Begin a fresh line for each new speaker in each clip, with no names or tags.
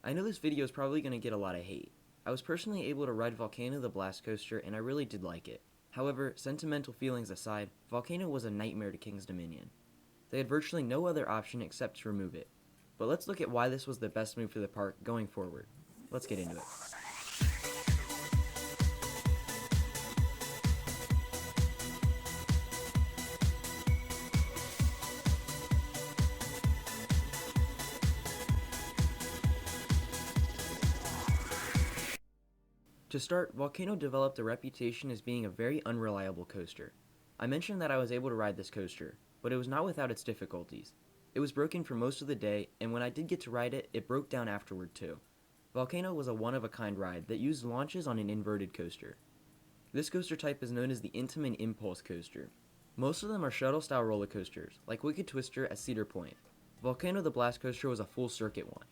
I know this video is probably going to get a lot of hate. I was personally able to ride Volcano the Blast Coaster and I really did like it. However, sentimental feelings aside, Volcano was a nightmare to King's Dominion. They had virtually no other option except to remove it. But let's look at why this was the best move for the park going forward. Let's get into it. To start, Volcano developed a reputation as being a very unreliable coaster. I mentioned that I was able to ride this coaster, but it was not without its difficulties. It was broken for most of the day, and when I did get to ride it, it broke down afterward too. Volcano was a one-of-a-kind ride that used launches on an inverted coaster. This coaster type is known as the Intamin Impulse Coaster. Most of them are shuttle-style roller coasters, like Wicked Twister at Cedar Point. Volcano the Blast Coaster was a full-circuit one.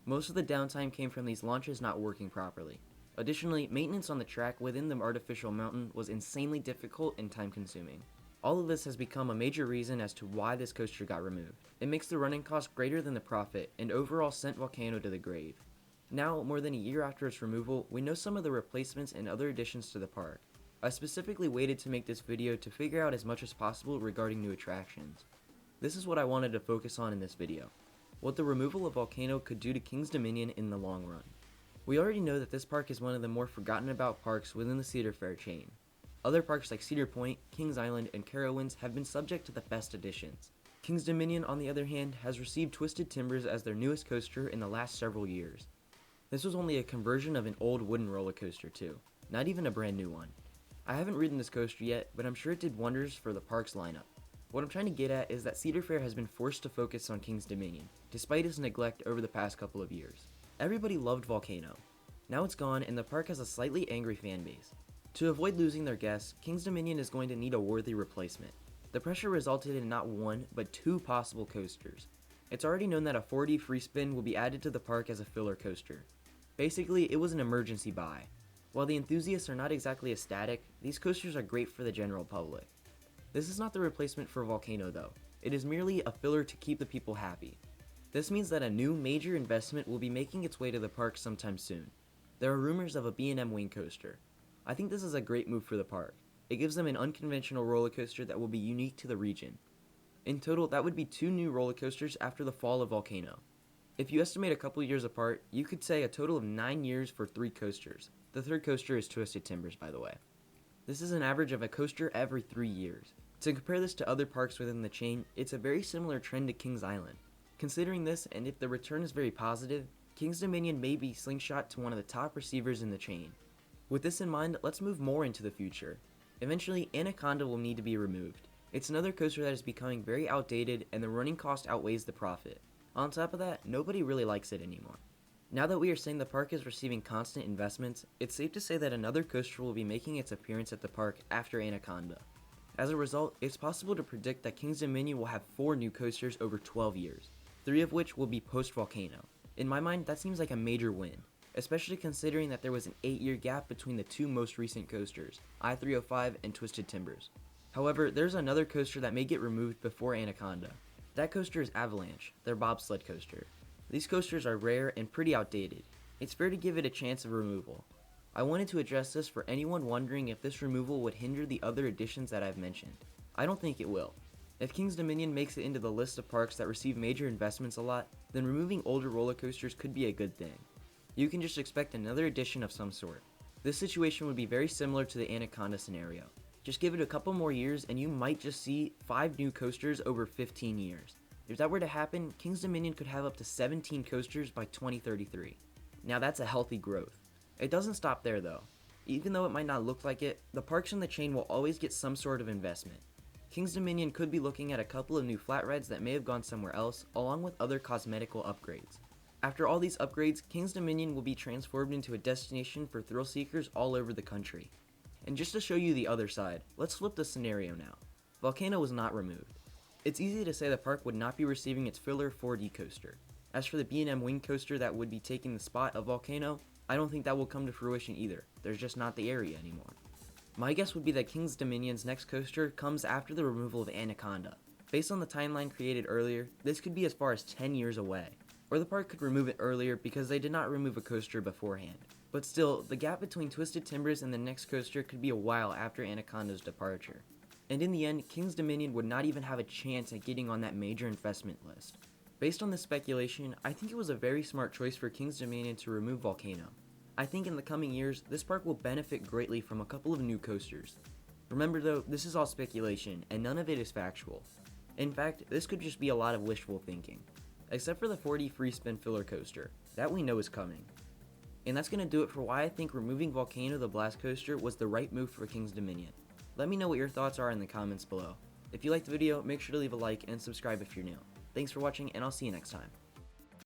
Most of the downtime came from these launches not working properly. Additionally, maintenance on the track within the artificial mountain was insanely difficult and time-consuming. All of this has become a major reason as to why this coaster got removed. It makes the running cost greater than the profit, and overall sent Volcano to the grave. Now, more than a year after its removal, we know some of the replacements and other additions to the park. I specifically waited to make this video to figure out as much as possible regarding new attractions. This is what I wanted to focus on in this video: what the removal of Volcano could do to King's Dominion in the long run. We already know that this park is one of the more forgotten about parks within the Cedar Fair chain. Other parks like Cedar Point, Kings Island, and Carowinds have been subject to the best additions. King's Dominion, on the other hand, has received Twisted Timbers as their newest coaster in the last several years. This was only a conversion of an old wooden roller coaster too, not even a brand new one. I haven't ridden this coaster yet, but I'm sure it did wonders for the park's lineup. What I'm trying to get at is that Cedar Fair has been forced to focus on King's Dominion, despite its neglect over the past couple of years. Everybody loved Volcano. Now it's gone and the park has a slightly angry fan base. To avoid losing their guests, King's Dominion is going to need a worthy replacement. The pressure resulted in not one, but two possible coasters. It's already known that a 4D free spin will be added to the park as a filler coaster. Basically, it was an emergency buy. While the enthusiasts are not exactly ecstatic, these coasters are great for the general public. This is not the replacement for Volcano though. It is merely a filler to keep the people happy. This means that a new major investment will be making its way to the park sometime soon. There are rumors of a B&M wing coaster. I think this is a great move for the park. It gives them an unconventional roller coaster that will be unique to the region. In total, that would be 2 new roller coasters after the fall of Volcano. If you estimate a couple years apart, you could say a total of 9 years for 3 coasters. The third coaster is Twisted Timbers, by the way. This is an average of a coaster every 3 years. To compare this to other parks within the chain, it's a very similar trend to Kings Island. Considering this, and if the return is very positive, King's Dominion may be slingshot to one of the top receivers in the chain. With this in mind, let's move more into the future. Eventually, Anaconda will need to be removed. It's another coaster that is becoming very outdated and the running cost outweighs the profit. On top of that, nobody really likes it anymore. Now that we are saying the park is receiving constant investments, it's safe to say that another coaster will be making its appearance at the park after Anaconda. As a result, it's possible to predict that King's Dominion will have 4 new coasters over 12 years, 3 of which will be post-Volcano. In my mind, that seems like a major win, especially considering that there was an 8-year gap between the 2 most recent coasters, I-305 and Twisted Timbers. However, there's another coaster that may get removed before Anaconda. That coaster is Avalanche, their bobsled coaster. These coasters are rare and pretty outdated. It's fair to give it a chance of removal. I wanted to address this for anyone wondering if this removal would hinder the other additions that I've mentioned. I don't think it will. If King's Dominion makes it into the list of parks that receive major investments a lot, then removing older roller coasters could be a good thing. You can just expect another addition of some sort. This situation would be very similar to the Anaconda scenario. Just give it a couple more years and you might just see 5 new coasters over 15 years. If that were to happen, King's Dominion could have up to 17 coasters by 2033. Now that's a healthy growth. It doesn't stop there though. Even though it might not look like it, the parks in the chain will always get some sort of investment. King's Dominion could be looking at a couple of new flat rides that may have gone somewhere else, along with other cosmetical upgrades. After all these upgrades, King's Dominion will be transformed into a destination for thrill seekers all over the country. And just to show you the other side, let's flip the scenario now. Volcano was not removed. It's easy to say the park would not be receiving its filler 4D coaster. As for the B&M wing coaster that would be taking the spot of Volcano, I don't think that will come to fruition either. There's just not the area anymore. My guess would be that King's Dominion's next coaster comes after the removal of Anaconda. Based on the timeline created earlier, this could be as far as 10 years away. Or the park could remove it earlier because they did not remove a coaster beforehand. But still, the gap between Twisted Timbers and the next coaster could be a while after Anaconda's departure. And in the end, King's Dominion would not even have a chance at getting on that major investment list. Based on this speculation, I think it was a very smart choice for King's Dominion to remove Volcano. I think in the coming years, this park will benefit greatly from a couple of new coasters. Remember though, this is all speculation, and none of it is factual. In fact, this could just be a lot of wishful thinking. Except for the 4D free spin filler coaster, that we know is coming. And that's going to do it for why I think removing Volcano the Blast Coaster was the right move for King's Dominion. Let me know what your thoughts are in the comments below. If you liked the video, make sure to leave a like and subscribe if you're new. Thanks for watching, and I'll see you next time.